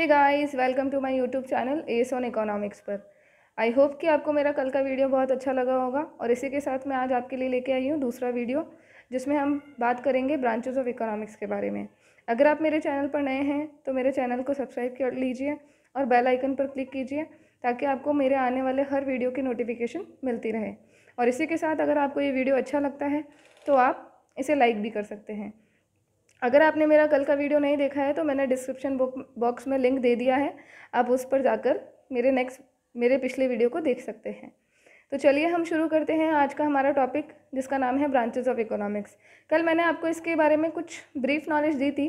Hey guys, welcome to my YouTube channel S on economics पर। I hope कि आपको मेरा कल का वीडियो बहुत अच्छा लगा होगा और इसी के साथ मैं आज आपके लिए लेके आई हूँ दूसरा वीडियो जिसमें हम बात करेंगे ब्रांचेस ऑफ इकोनॉमिक्स के बारे में। अगर आप मेरे चैनल पर नए हैं तो मेरे चैनल को सब्सक्राइब कर लीजिए और बेल आइकन पर क्लिक कीजिए ताकि आपको मेरे आने वाले हर वीडियो की नोटिफिकेशन मिलती रहे। और इसी के साथ अगर आपको ये वीडियो अच्छा लगता है तो आप इसे लाइक भी कर सकते हैं। अगर आपने मेरा कल का वीडियो नहीं देखा है तो मैंने डिस्क्रिप्शन बॉक्स में लिंक दे दिया है, आप उस पर जाकर मेरे पिछले वीडियो को देख सकते हैं। तो चलिए हम शुरू करते हैं आज का हमारा टॉपिक जिसका नाम है ब्रांचेस ऑफ इकोनॉमिक्स। कल मैंने आपको इसके बारे में कुछ ब्रीफ नॉलेज दी थी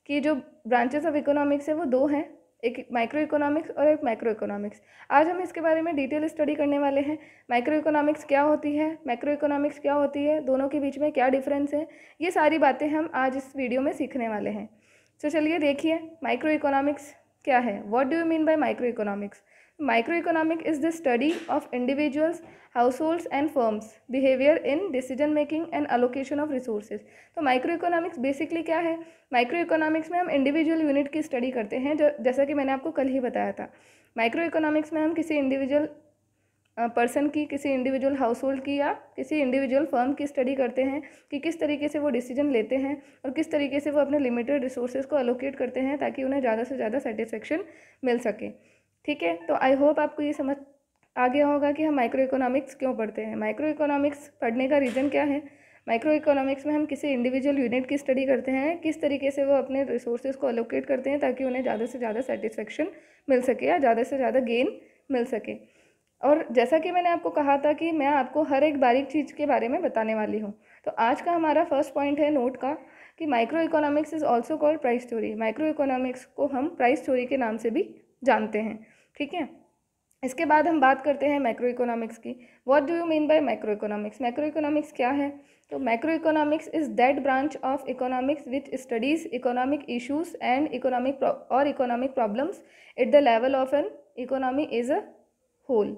कि जो ब्रांचेस ऑफ इकोनॉमिक्स है वो दो हैं, एक माइक्रो इकोनॉमिक्स और एक मैक्रो इकोनॉमिक्स। आज हम इसके बारे में डिटेल स्टडी करने वाले हैं। माइक्रो इकोनॉमिक्स क्या होती है, मैक्रो इकोनॉमिक्स क्या होती है, दोनों के बीच में क्या डिफरेंस है, ये सारी बातें हम आज इस वीडियो में सीखने वाले हैं। तो चलिए देखिए माइक्रो इकोनॉमिक्स क्या है। What do you mean bye micro economics? Micro economic is the study of individuals, households and firms behaviour in decision making and allocation of resources. तो माइक्रो इकोनॉमिक्स बेसिकली क्या है? माइक्रो इकोनॉमिक्स में हम individual unit की study करते हैं, जो जैसा कि मैंने आपको कल ही बताया था। माइक्रो इकोनॉमिक्स में हम किसी इंडिविजुअल पर्सन की, किसी इंडिविजुअल हाउस होल्ड की या किसी इंडिविजुअल फर्म की स्टडी करते हैं कि किस तरीके से वो डिसीजन लेते हैं और किस तरीके से वो अपने लिमिटेड रिसोर्सेज को अलोकेट करते हैं ताकि उन्हें ज़्यादा से ज़्यादा सेटिस्फेक्शन मिल सके। ठीक है, तो आई होप आपको ये समझ आ गया होगा कि हम माइक्रो इकोनॉमिक्स क्यों पढ़ते हैं। माइक्रो इकोनॉमिक्स पढ़ने का रीज़न क्या है? माइक्रो इकोनॉमिक्स में हम किसी इंडिविजुअल यूनिट की स्टडी करते हैं, किस तरीके से वो अपने रिसोर्सेज को अलोकेट करते हैं ताकि उन्हें ज़्यादा से ज़्यादा सेटिस्फेक्शन मिल सके या ज़्यादा से ज़्यादा गेन मिल सके। और जैसा कि मैंने आपको कहा था कि मैं आपको हर एक बारीक चीज़ के बारे में बताने वाली हूँ। तो आज का हमारा फर्स्ट पॉइंट है नोट का कि micro economics is also called price theory. Micro economics को हम प्राइस थ्योरी के नाम से भी जानते हैं। ठीक है, इसके बाद हम बात करते हैं मैक्रो इकोनॉमिक्स की। What do you mean by macroeconomics? Macroeconomics क्या है? तो macro economics is that branch of economics which studies economic issues and economic problems at the level of an economy as a whole.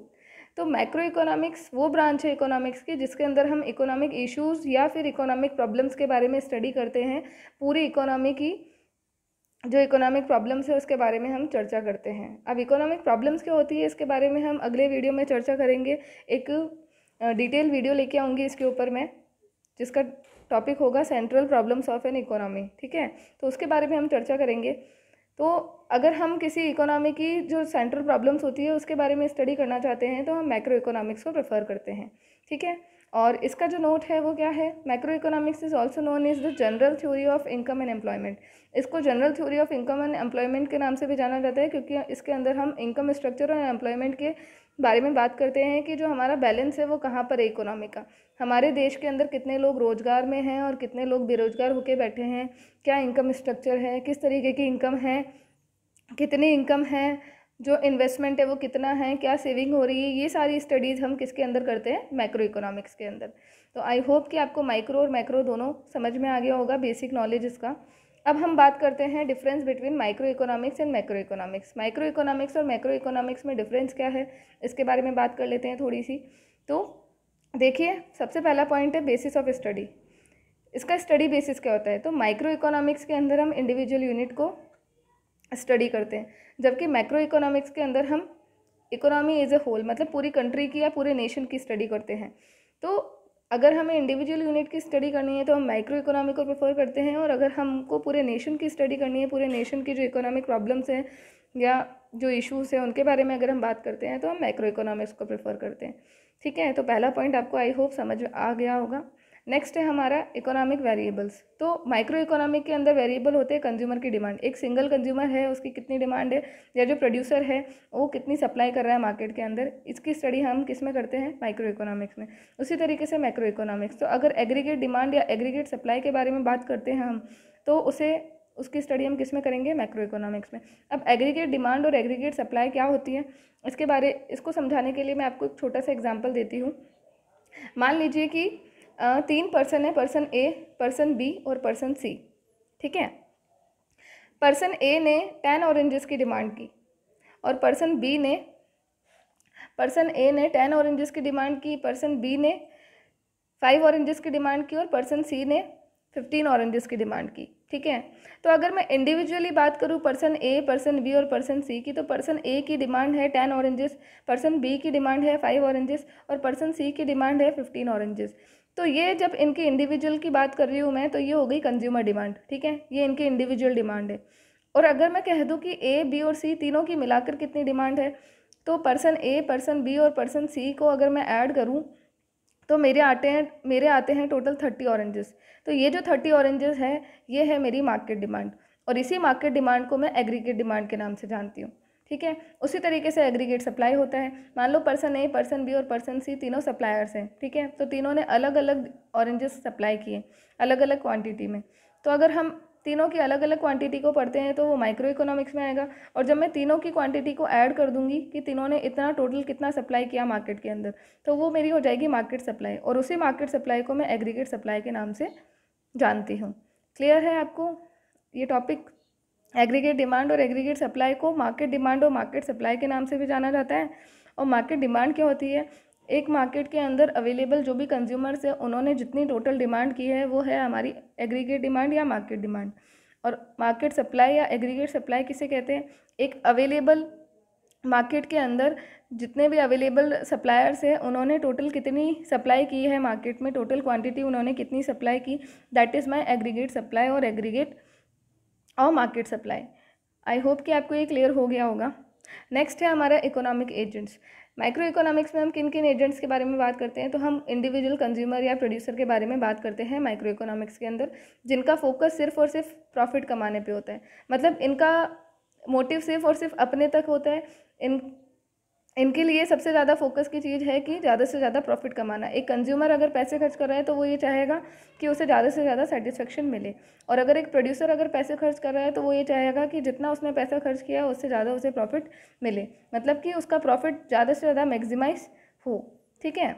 तो macroeconomics वो branch है economics की जिसके अंदर हम इकोनॉमिक इश्यूज या फिर इकोनॉमिक प्रॉब्लम्स के बारे में स्टडी करते हैं। पूरी इकोनॉमी की जो इकोनॉमिक प्रॉब्लम्स है उसके बारे में हम चर्चा करते हैं। अब इकोनॉमिक प्रॉब्लम्स क्या होती है इसके बारे में हम अगले वीडियो में चर्चा करेंगे। एक डिटेल वीडियो लेके आऊँगी इसके ऊपर मैं, जिसका टॉपिक होगा central problems of an economy. ठीक है, तो उसके बारे में हम चर्चा करेंगे। तो अगर हम किसी इकोनॉमी की जो सेंट्रल प्रॉब्लम्स होती है उसके बारे में स्टडी करना चाहते हैं तो हम मैक्रो इकोनॉमिक्स को प्रेफर करते हैं। ठीक है, और इसका जो नोट है वो क्या है? Macro economics is also known as the general theory of income and employment. इसको general theory of income and employment के नाम से भी जाना जाता है क्योंकि इसके अंदर हम इनकम स्ट्रक्चर और एम्प्लॉयमेंट के बारे में बात करते हैं कि जो हमारा बैलेंस है वो कहाँ पर है इकोनॉमी का। हमारे देश के अंदर कितने लोग रोजगार में हैं और कितने लोग बेरोजगार होकर बैठे हैं, क्या इनकम स्ट्रक्चर है, किस तरीके की इनकम है, कितनी इनकम है, जो इन्वेस्टमेंट है वो कितना है, क्या सेविंग हो रही है, ये सारी स्टडीज़ हम किसके अंदर करते हैं? मैक्रो इकोनॉमिक्स के अंदर। तो आई होप कि आपको माइक्रो और मैक्रो दोनों समझ में आ गया होगा, बेसिक नॉलेज इसका। अब हम बात करते हैं difference between micro economics and macro economics. Micro economics और मैक्रो इकोनॉमिक्स में डिफरेंस क्या है इसके बारे में बात कर लेते हैं थोड़ी सी। तो देखिए, सबसे पहला पॉइंट है बेसिस ऑफ स्टडी। इसका स्टडी बेसिस क्या होता है? तो माइक्रो इकोनॉमिक्स के अंदर हम इंडिविजुअल यूनिट को स्टडी करते हैं, जबकि मैक्रो इकोनॉमिक्स के अंदर हम इकोनॉमी एज ए होल मतलब पूरी कंट्री की या पूरे नेशन की स्टडी करते हैं। तो अगर हमें इंडिविजुअल यूनिट की स्टडी करनी है तो हम माइक्रो इकोनॉमी को प्रेफर करते हैं, और अगर हमको पूरे नेशन की स्टडी करनी है, पूरे नेशन की जो इकोनॉमिक प्रॉब्लम्स हैं या जो इश्यूज़ हैं उनके बारे में अगर हम बात करते हैं तो हम मैक्रो इकोनॉमिक्स को प्रेफर करते हैं। ठीक है, तो पहला पॉइंट आपको आई होप समझ आ गया होगा। नेक्स्ट है हमारा इकोनॉमिक वेरिएबल्स। तो माइक्रो इकोनॉमिक के अंदर वेरिएबल होते हैं कंज्यूमर की डिमांड। एक सिंगल कंज्यूमर है, उसकी कितनी डिमांड है, या जो प्रोड्यूसर है वो कितनी सप्लाई कर रहा है मार्केट के अंदर, इसकी स्टडी हम किस में करते हैं? माइक्रो इकोनॉमिक्स में। उसी तरीके से मैक्रो इकोनॉमिक्स, तो अगर एग्रीगेट डिमांड या एग्रीगेट सप्लाई के बारे में बात करते हैं हम तो उसकी स्टडी हम किस में करेंगे? मैक्रो इकोनॉमिक्स में। अब एग्रीगेट डिमांड और एग्रीगेट सप्लाई क्या होती है इसको समझाने के लिए मैं आपको एक छोटा सा एग्जाम्पल देती हूँ। मान लीजिए कि 3 पर्सन है, पर्सन ए, पर्सन बी और पर्सन सी। ठीक है, पर्सन ए ने 10 ऑरेंजेस की डिमांड की और पर्सन ए ने 10 ऑरेंजेस की डिमांड की, पर्सन बी ने 5 ऑरेंजेस की डिमांड की और पर्सन सी ने 15 ऑरेंजेस की डिमांड की। ठीक है। तो अगर मैं इंडिविजुअली बात करूँ पर्सन ए, पर्सन बी और पर्सन सी की, तो पर्सन ए की डिमांड है 10 ऑरेंजेस, पर्सन बी की डिमांड है 5 ऑरेंजेस और पर्सन सी की डिमांड है 15 ऑरेंजेस। तो ये जब इनकी इंडिविजुअल की बात कर रही हूँ मैं, तो ये हो गई कंज्यूमर डिमांड, ठीक है, ये इनकी इंडिविजुअल डिमांड है। और अगर मैं कह दूँ कि ए, बी और सी तीनों की मिलाकर कितनी डिमांड है, तो पर्सन ए, पर्सन बी और पर्सन सी को अगर मैं ऐड करूँ तो मेरे आते हैं टोटल 30 ऑरेंजेस। तो ये जो 30 ऑरेंजेस है ये है मेरी मार्केट डिमांड, और इसी मार्केट डिमांड को मैं एग्रीगेट डिमांड के नाम से जानती हूँ, ठीक है। उसी तरीके से एग्रीगेट सप्लाई होता है। मान लो पर्सन ए, पर्सन बी और पर्सन सी तीनों सप्लायर्स हैं, ठीक है, तो तीनों ने अलग अलग ऑरेंजेस सप्लाई किए अलग अलग क्वांटिटी में। तो अगर हम तीनों की अलग अलग क्वांटिटी को पढ़ते हैं तो वो माइक्रो इकोनॉमिक्स में आएगा। और जब मैं तीनों की क्वांटिटी को ऐड कर दूंगी कि तीनों ने इतना टोटल कितना सप्लाई किया मार्केट के अंदर, तो वो मेरी हो जाएगी मार्केट सप्लाई, और उसी मार्केट सप्लाई को मैं एग्रीगेट सप्लाई के नाम से जानती हूँ। क्लियर है आपको ये टॉपिक? एग्रीगेट डिमांड और एग्रीगेट सप्लाई को मार्केट डिमांड और मार्केट सप्लाई के नाम से भी जाना जाता है। और मार्केट डिमांड क्या होती है? एक मार्केट के अंदर अवेलेबल जो भी कंज्यूमर्स है उन्होंने जितनी टोटल डिमांड की है वो है हमारी एग्रीगेट डिमांड या मार्केट डिमांड। और मार्केट सप्लाई या एग्रीगेट सप्लाई किसे कहते हैं? एक अवेलेबल मार्केट के अंदर जितने भी अवेलेबल सप्लायर्स हैं उन्होंने टोटल कितनी सप्लाई की है मार्केट में, टोटल क्वांटिटी उन्होंने कितनी सप्लाई की, that is my aggregate supply और एग्रीगेट और मार्केट सप्लाई। आई होप कि आपको ये क्लियर हो गया होगा। नेक्स्ट है हमारा इकोनॉमिक एजेंट्स। माइक्रो इकोनॉमिक्स में हम किन किन एजेंट्स के बारे में बात करते हैं? तो हम इंडिविजुअल कंज्यूमर या प्रोड्यूसर के बारे में बात करते हैं माइक्रो इकोनॉमिक्स के अंदर, जिनका फोकस सिर्फ और सिर्फ प्रॉफिट कमाने पे होता है। मतलब इनका मोटिव सिर्फ और सिर्फ अपने तक होता है। इनके लिए सबसे ज़्यादा फोकस की चीज़ है कि ज़्यादा से ज़्यादा प्रॉफिट कमाना। एक कंज्यूमर अगर पैसे खर्च कर रहा है तो वो ये चाहेगा कि उसे ज़्यादा से ज़्यादा सेटिस्फेक्शन मिले, और अगर एक प्रोड्यूसर अगर पैसे खर्च कर रहा है तो वो ये चाहेगा कि जितना उसने पैसा खर्च किया उससे ज़्यादा उसे प्रॉफिट मिले, मतलब कि उसका प्रॉफिट ज़्यादा से ज़्यादा मैक्सिमाइज हो, ठीक है।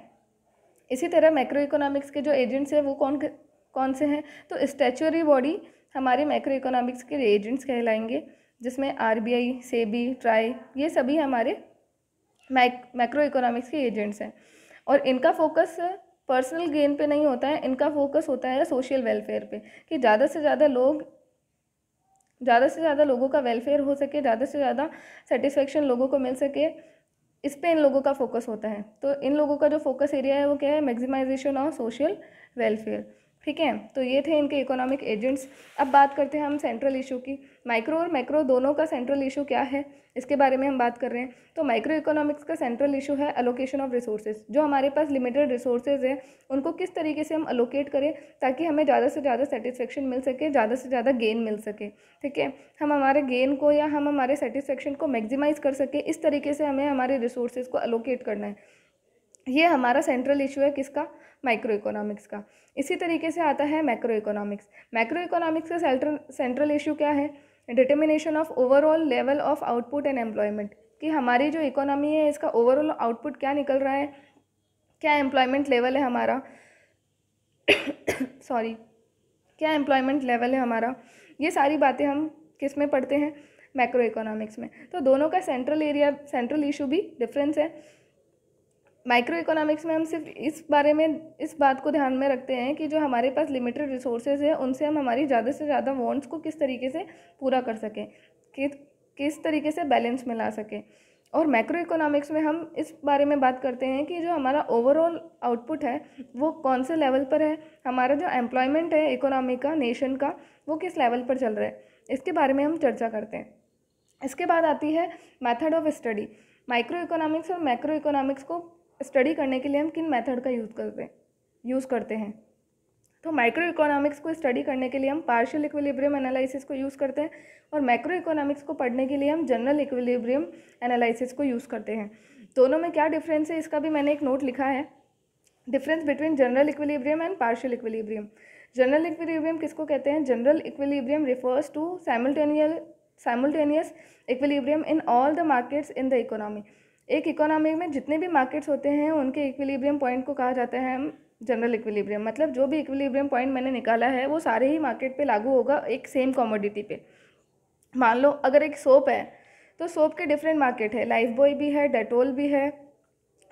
इसी तरह मैक्रो इकोनॉमिक्स के जो एजेंट्स हैं वो कौन से हैं? तो स्टैच्यूटरी बॉडी हमारे मैक्रो इकोनॉमिक्स के एजेंट्स कहलाएंगे, जिसमें आरबीआई, सेबी, ट्राई, ये सभी हमारे मैक्रो इकोनॉमिक्स के एजेंट्स हैं। और इनका फोकस पर्सनल गेन पे नहीं होता है, इनका फोकस होता है सोशल वेलफेयर पे, कि ज़्यादा से ज़्यादा लोगों का वेलफेयर हो सके, ज़्यादा से ज़्यादा सेटिस्फेक्शन लोगों को मिल सके, इस पे इन लोगों का फोकस होता है। तो इन लोगों का जो फोकस एरिया है वो क्या है? मैक्सिमाइजेशन ऑफ सोशल वेलफेयर, ठीक है। तो ये थे इनके इकोनॉमिक एजेंट्स। अब बात करते हैं हम सेंट्रल इशू की। माइक्रो और मैक्रो दोनों का सेंट्रल इशू क्या है, इसके बारे में हम बात कर रहे हैं। तो माइक्रो इकोनॉमिक्स का सेंट्रल इशू है एलोकेशन ऑफ रिसोर्सेज। जो हमारे पास लिमिटेड रिसोर्सेज है उनको किस तरीके से हम अलोकेट करें ताकि हमें ज़्यादा से ज़्यादा सेटिस्फेक्शन मिल सके, ज़्यादा से ज़्यादा गेन मिल सके, ठीक है। हम हमारे गेन को या हम हमारे सेटिस्फेक्शन को मैक्सिमाइज कर सके, इस तरीके से हमें हमारे रिसोर्सेज को अलोकेट करना है। ये हमारा सेंट्रल इशू है किसका? माइक्रो इकोनॉमिक्स का। इसी तरीके से आता है मैक्रो इकोनॉमिक्स। मैक्रो इकोनॉमिक्स का सेंट्रल इशू क्या है? Determination of overall level of output and employment, कि हमारी जो इकोनॉमी है इसका ओवरऑल आउटपुट क्या निकल रहा है, क्या एम्प्लॉयमेंट लेवल है हमारा सॉरी क्या एम्प्लॉयमेंट लेवल है हमारा, ये सारी बातें हम किस में पढ़ते हैं? मैक्रो इकोनॉमिक्स में। तो दोनों का सेंट्रल इशू भी डिफरेंस है। माइक्रो इकोनॉमिक्स में हम सिर्फ इस बात को ध्यान में रखते हैं कि जो हमारे पास लिमिटेड रिसोर्सेज है उनसे हम हमारी ज़्यादा से ज़्यादा वांट्स को किस तरीके से पूरा कर सकें, किस तरीके से बैलेंस में ला सकें। और मैक्रो इकोनॉमिक्स में हम इस बारे में बात करते हैं कि जो हमारा ओवरऑल आउटपुट है वो कौन से लेवल पर है, हमारा जो एम्प्लॉयमेंट है इकोनॉमी का, नेशन का, वो किस लेवल पर चल रहा है, इसके बारे में हम चर्चा करते हैं। इसके बाद आती है method of study. Micro economics और मैक्रो इकोनॉमिक्स को स्टडी करने के लिए हम किन मेथड का यूज़ करते हैं? तो माइक्रो इकोनॉमिक्स को स्टडी करने के लिए हम पार्शियल इक्विलिब्रियम एनालिसिस को यूज़ करते हैं, और मैक्रो इकोनॉमिक्स को पढ़ने के लिए हम जनरल इक्विलिब्रियम एनालिसिस को यूज़ करते हैं। दोनों में क्या डिफरेंस है इसका भी मैंने एक नोट लिखा है। Difference between general equilibrium and partial equilibrium. General equilibrium किसको कहते हैं? General equilibrium refers to simultaneous equilibrium in all the markets in the economy. एक इकोनॉमी में जितने भी मार्केट्स होते हैं उनके इक्विलिब्रियम पॉइंट को कहा जाता है जनरल इक्विलिब्रियम। मतलब जो भी इक्विलिब्रियम पॉइंट मैंने निकाला है वो सारे ही मार्केट पे लागू होगा एक सेम कमोडिटी पे। मान लो अगर एक सोप है तो सोप के डिफरेंट मार्केट है, लाइफ बॉय भी है, डेटोल भी है,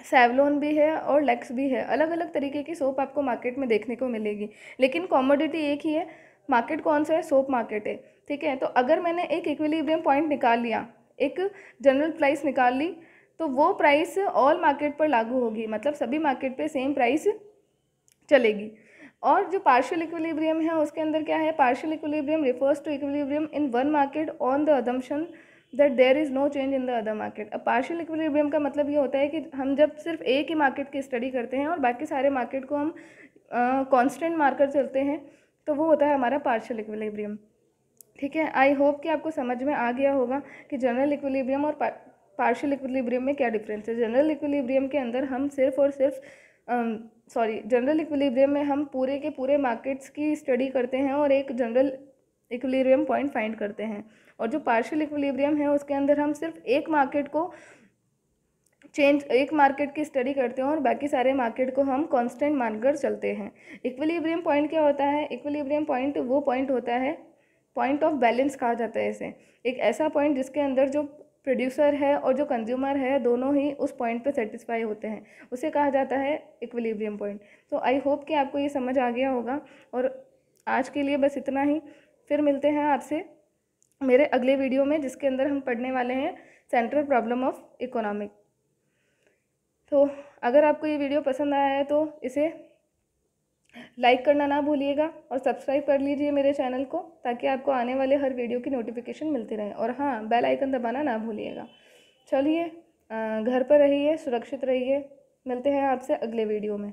सेवलॉन भी है और लेक्स भी है। अलग अलग तरीके की सोप आपको मार्केट में देखने को मिलेगी, लेकिन कमोडिटी एक ही है, मार्केट कौन सा है, सोप मार्केट है, ठीक है। तो अगर मैंने एक इक्विलिब्रियम पॉइंट निकाल लिया, एक जनरल प्राइस निकाल ली, तो वो प्राइस ऑल मार्केट पर लागू होगी, मतलब सभी मार्केट पे सेम प्राइस चलेगी। और जो पार्शियल इक्विलिब्रियम है उसके अंदर क्या है, partial equilibrium refers to equilibrium in one market on the assumption that there is no change in the other market. अब पार्शियल इक्विलिब्रियम का मतलब ये होता है कि हम जब सिर्फ एक ही मार्केट की स्टडी करते हैं और बाकी सारे मार्केट को हम कांस्टेंट मारकर चलते हैं, तो वो होता है हमारा पार्शियल इक्विलिब्रियम, ठीक है। आई होप कि आपको समझ में आ गया होगा कि जनरल इक्विलिब्रियम और पार्शियल इक्विलिब्रियम में क्या डिफरेंस है। जनरल इक्विलिब्रियम के अंदर हम सिर्फ और सिर्फ जनरल इक्विलिब्रियम में हम पूरे के पूरे मार्केट्स की स्टडी करते हैं और एक जनरल इक्विलिब्रियम पॉइंट फाइंड करते हैं। और जो पार्शियल इक्विलिब्रियम है उसके अंदर हम सिर्फ एक मार्केट की स्टडी करते हैं और बाकी सारे मार्केट को हम कांस्टेंट मानकर चलते हैं। इक्विलिब्रियम पॉइंट क्या होता है, इक्विलिब्रियम पॉइंट वो पॉइंट होता है, पॉइंट ऑफ बैलेंस कहा जाता है इसे, एक ऐसा पॉइंट जिसके अंदर जो प्रोड्यूसर है और जो कंज्यूमर है दोनों ही उस पॉइंट पे सेटिस्फाई होते हैं, उसे कहा जाता है इक्विलिब्रियम पॉइंट। तो आई होप कि आपको ये समझ आ गया होगा और आज के लिए बस इतना ही। फिर मिलते हैं आपसे मेरे अगले वीडियो में जिसके अंदर हम पढ़ने वाले हैं सेंट्रल प्रॉब्लम ऑफ इकोनॉमिक। तो अगर आपको ये वीडियो पसंद आया है तो इसे लाइक करना ना भूलिएगा और सब्सक्राइब कर लीजिए मेरे चैनल को, ताकि आपको आने वाले हर वीडियो की नोटिफिकेशन मिलती रहे। और हाँ, बेल आइकन दबाना ना भूलिएगा। चलिए, घर पर रहिए, सुरक्षित रहिए, मिलते हैं आपसे अगले वीडियो में।